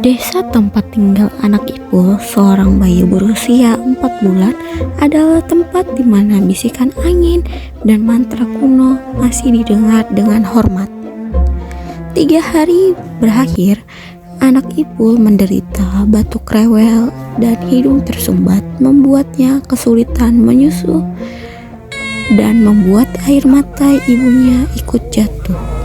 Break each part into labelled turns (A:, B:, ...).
A: Desa tempat tinggal anak Ipul, seorang bayi berusia 4 bulan, adalah tempat di mana bisikan angin dan mantra kuno masih didengar dengan hormat. 3 hari berakhir, anak Ipul menderita batuk rewel dan hidung tersumbat, membuatnya kesulitan menyusu dan membuat air mata ibunya ikut jatuh.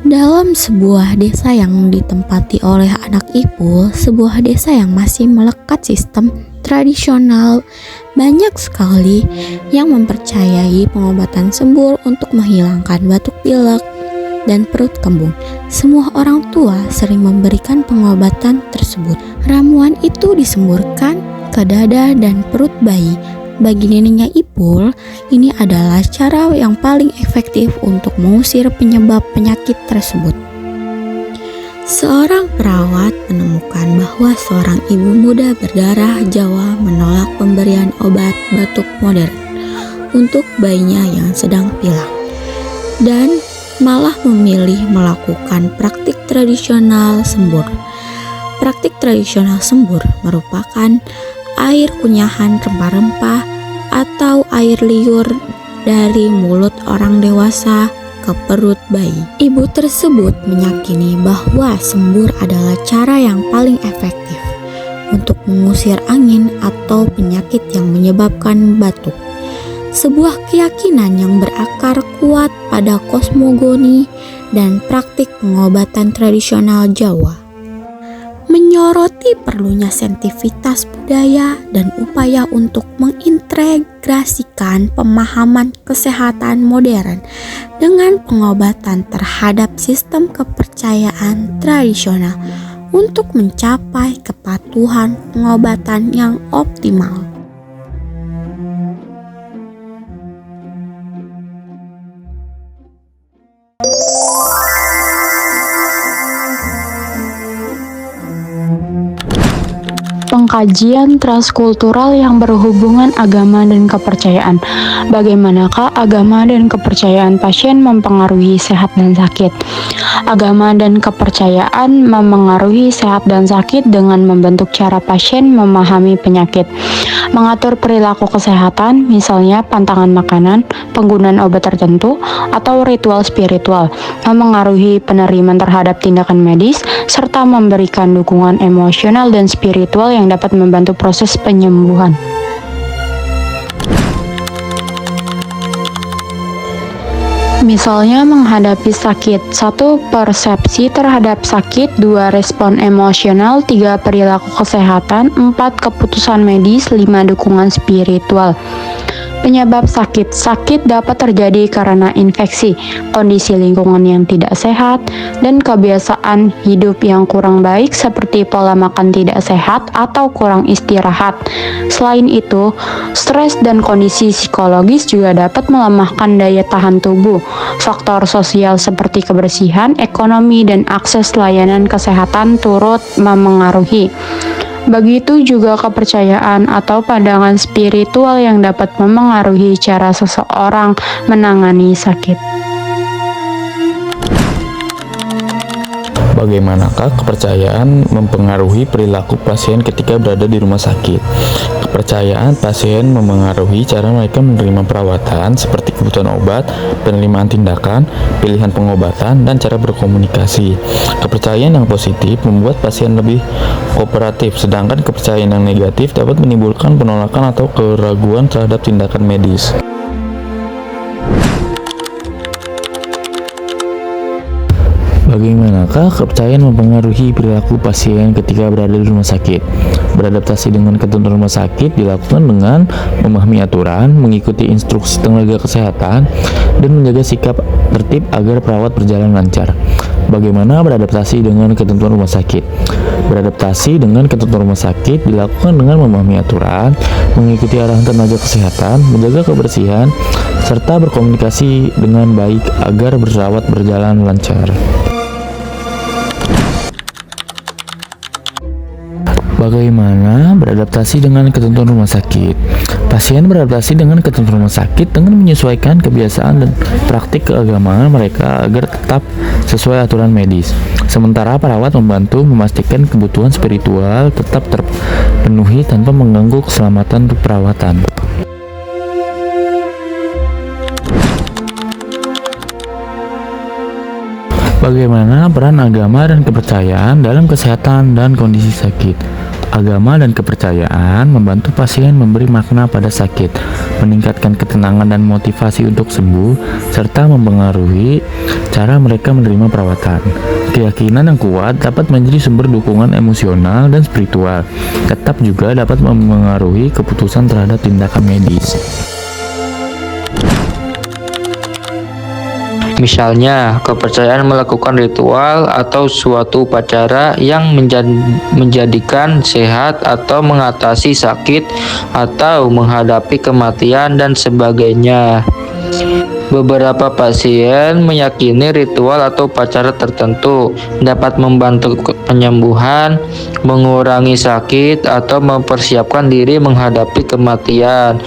A: Dalam sebuah desa yang ditempati oleh anak Ipul, sebuah desa yang masih melekat sistem tradisional, banyak sekali yang mempercayai pengobatan sembur untuk menghilangkan batuk pilek dan perut kembung. Semua orang tua sering memberikan pengobatan tersebut. Ramuan itu disemburkan ke dada dan perut bayi. Bagi neneknya Ipul, ini adalah cara yang paling efektif untuk mengusir penyebab penyakit tersebut. Seorang perawat menemukan bahwa seorang ibu muda berdarah Jawa menolak pemberian obat batuk modern untuk bayinya yang sedang pilek dan malah memilih melakukan praktik tradisional sembur. Praktik tradisional sembur merupakan air kunyahan rempah-rempah atau air liur dari mulut orang dewasa ke perut bayi. Ibu tersebut meyakini bahwa sembur adalah cara yang paling efektif untuk mengusir angin atau penyakit yang menyebabkan batuk. Sebuah keyakinan yang berakar kuat pada kosmogoni dan praktik pengobatan tradisional Jawa. Menyoroti perlunya sensitivitas budaya dan upaya untuk mengintegrasikan pemahaman kesehatan modern dengan pengobatan terhadap sistem kepercayaan tradisional untuk mencapai kepatuhan pengobatan yang optimal.
B: Pengkajian transkultural yang berhubungan agama dan kepercayaan. Bagaimanakah agama dan kepercayaan pasien mempengaruhi sehat dan sakit? Agama dan kepercayaan memengaruhi sehat dan sakit dengan membentuk cara pasien memahami penyakit, mengatur perilaku kesehatan, misalnya pantangan makanan, penggunaan obat tertentu, atau ritual spiritual, memengaruhi penerimaan terhadap tindakan medis, serta memberikan dukungan emosional dan spiritual yang dapat membantu proses penyembuhan. Misalnya menghadapi sakit, 1. Persepsi terhadap sakit, 2. Respon emosional, 3. Perilaku kesehatan, 4. Keputusan medis, 5. Dukungan spiritual. Penyebab sakit. Sakit dapat terjadi karena infeksi, kondisi lingkungan yang tidak sehat, dan kebiasaan hidup yang kurang baik seperti pola makan tidak sehat atau kurang istirahat. Selain itu, stres dan kondisi psikologis juga dapat melemahkan daya tahan tubuh. Faktor sosial seperti kebersihan, ekonomi, dan akses layanan kesehatan turut memengaruhi. Begitu juga kepercayaan atau pandangan spiritual yang dapat memengaruhi cara seseorang menangani sakit.
C: Bagaimanakah kepercayaan mempengaruhi perilaku pasien ketika berada di rumah sakit? Kepercayaan pasien memengaruhi cara mereka menerima perawatan seperti kebutuhan obat, penerimaan tindakan, pilihan pengobatan, dan cara berkomunikasi. Kepercayaan yang positif membuat pasien lebih kooperatif, sedangkan kepercayaan yang negatif dapat menimbulkan penolakan atau keraguan terhadap tindakan medis. Bagaimanakah kepercayaan mempengaruhi perilaku pasien ketika berada di rumah sakit? Beradaptasi dengan ketentuan rumah sakit dilakukan dengan memahami aturan, mengikuti instruksi tenaga kesehatan, dan menjaga sikap tertib agar perawat berjalan lancar. Bagaimana beradaptasi dengan ketentuan rumah sakit? Beradaptasi dengan ketentuan rumah sakit dilakukan dengan memahami aturan, mengikuti arahan tenaga kesehatan, menjaga kebersihan, serta berkomunikasi dengan baik agar perawat berjalan lancar. Bagaimana beradaptasi dengan ketentuan rumah sakit? Pasien beradaptasi dengan ketentuan rumah sakit dengan menyesuaikan kebiasaan dan praktik keagamaan mereka agar tetap sesuai aturan medis. Sementara perawat membantu memastikan kebutuhan spiritual tetap terpenuhi tanpa mengganggu keselamatan perawatan. Bagaimana peran agama dan kepercayaan dalam kesehatan dan kondisi sakit? Agama dan kepercayaan membantu pasien memberi makna pada sakit, meningkatkan ketenangan dan motivasi untuk sembuh, serta mempengaruhi cara mereka menerima perawatan. Keyakinan yang kuat dapat menjadi sumber dukungan emosional dan spiritual, tetap juga dapat mempengaruhi keputusan terhadap tindakan medis.
D: Misalnya, kepercayaan melakukan ritual atau suatu upacara yang menjadikan sehat atau mengatasi sakit atau menghadapi kematian dan sebagainya. Beberapa pasien meyakini ritual atau upacara tertentu dapat membantu penyembuhan, mengurangi sakit, atau mempersiapkan diri menghadapi kematian.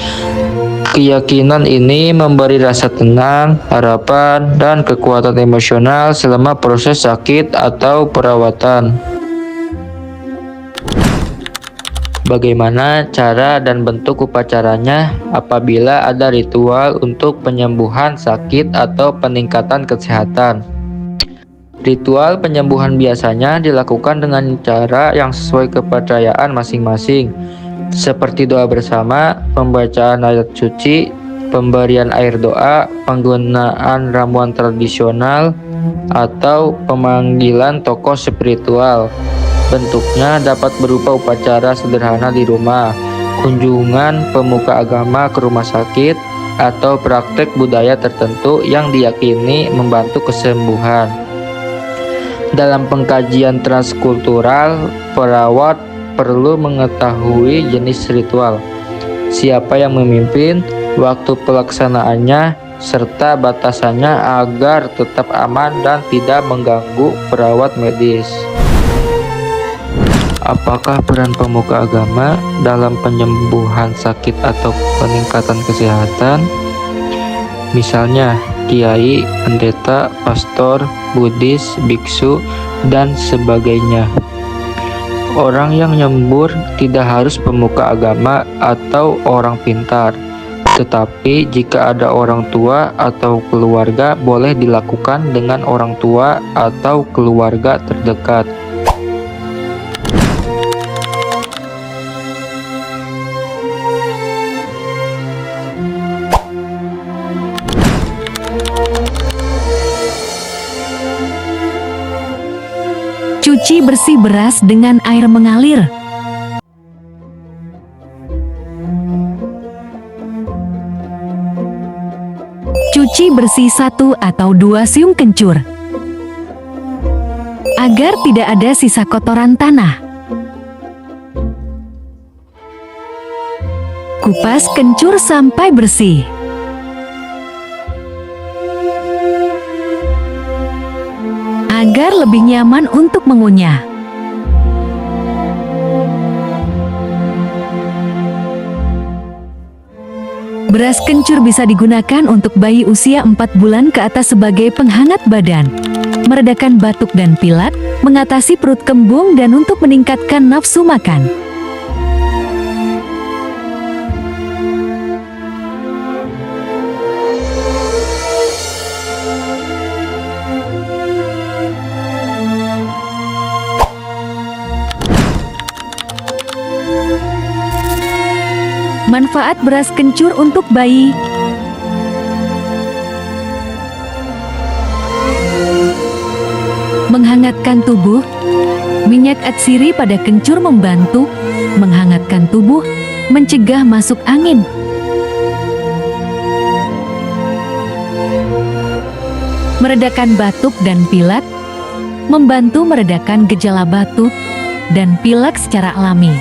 D: Keyakinan ini memberi rasa tenang, harapan, dan kekuatan emosional selama proses sakit atau perawatan. Bagaimana cara dan bentuk upacaranya apabila ada ritual untuk penyembuhan sakit atau peningkatan kesehatan? Ritual penyembuhan biasanya dilakukan dengan cara yang sesuai kepercayaan masing-masing, seperti doa bersama, pembacaan ayat suci, pemberian air doa, penggunaan ramuan tradisional, atau pemanggilan tokoh spiritual. Bentuknya dapat berupa upacara sederhana di rumah, kunjungan pemuka agama ke rumah sakit, atau praktek budaya tertentu yang diyakini membantu kesembuhan. Dalam pengkajian transkultural, perawat perlu mengetahui jenis ritual, siapa yang memimpin, waktu pelaksanaannya, serta batasannya agar tetap aman dan tidak mengganggu perawat medis. Apakah peran pemuka agama dalam penyembuhan sakit atau peningkatan kesehatan? Misalnya, kiai, pendeta, pastor, Buddhis, biksu, dan sebagainya. Orang yang nyembur tidak harus pemuka agama atau orang pintar, tetapi jika ada orang tua atau keluarga, boleh dilakukan dengan orang tua atau keluarga terdekat.
E: Cuci bersih beras dengan air mengalir. Cuci bersih 1 atau 2 siung kencur, agar tidak ada sisa kotoran tanah. Kupas kencur sampai bersih. Agar lebih nyaman untuk mengunyah. Beras kencur bisa digunakan untuk bayi usia 4 bulan ke atas sebagai penghangat badan, meredakan batuk dan pilek, mengatasi perut kembung, dan untuk meningkatkan nafsu makan. Manfaat beras kencur untuk bayi. Menghangatkan tubuh. Minyak atsiri pada kencur membantu menghangatkan tubuh, mencegah masuk angin. Meredakan batuk dan pilek. Membantu meredakan gejala batuk dan pilek secara alami.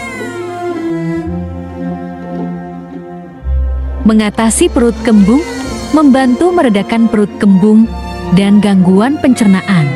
E: Mengatasi perut kembung, membantu meredakan perut kembung dan gangguan pencernaan.